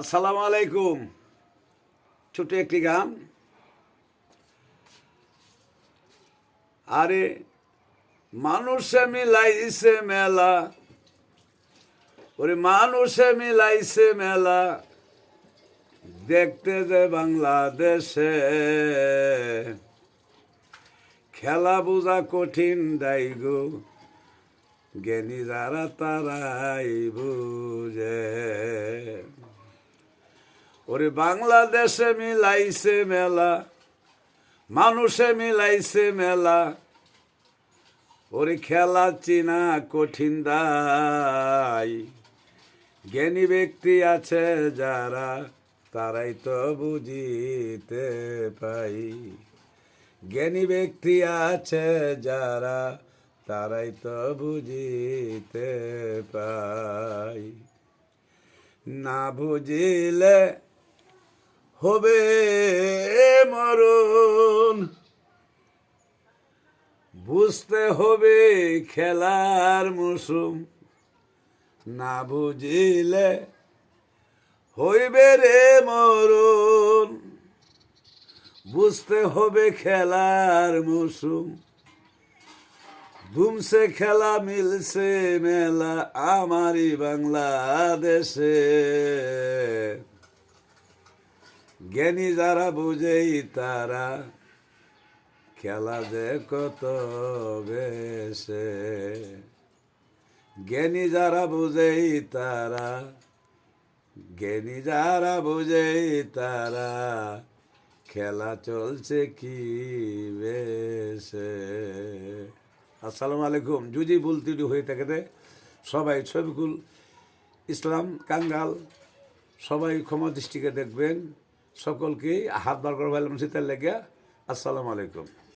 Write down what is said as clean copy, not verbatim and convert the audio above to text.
আসসালামু আলাইকুম। ছোট একটি গান। আরে মানুষে মিলাইছে মেলা, ওরে মানুষে মিলাইছে মেলা, দেখতে যে বাংলাদেশে খেলা বোঝা কঠিন দাইগো, জ্ঞানী যারা তারাই বুঝে। ওরে বাংলাদেশে মিলাইছে মেলা, মানুষে মিলাইছে মেলা, ওরে খেলা চিনা কঠিন দাই, জ্ঞানী ব্যক্তি আছে যারা তারাই তো বুঝিতে পাই। জ্ঞানী ব্যক্তি আছে যারা তারাই তো বুঝিতে পাই। না বুঝিলে হবে মরণ, বুঝতে হবে খেলার মৌসুম। না বুঝিলে হইবে রে মরণ, বুঝতে হবে খেলার মৌসুম। ঘুমছে খেলা মিলছে মেলা আমারই বাংলাদেশে, জ্ঞানী যারা বুঝেই তারা খেলা যে কত বেশে। জ্ঞানী যারা বুঝেই তারা, জ্ঞানী যারা বুঝেই তারা খেলা চলছে কি বেশে। আসসালামু আলাইকুম। যদি ভুল ত্রুটি হয়ে থাকে সবাই শফিকুল ইসলাম কাঙ্গাল সবাই ক্ষমা দৃষ্টিকে দেখবেন। সকলকে হাত বার করে ভালো মানুষ লেগে। আসসালামু আলাইকুম।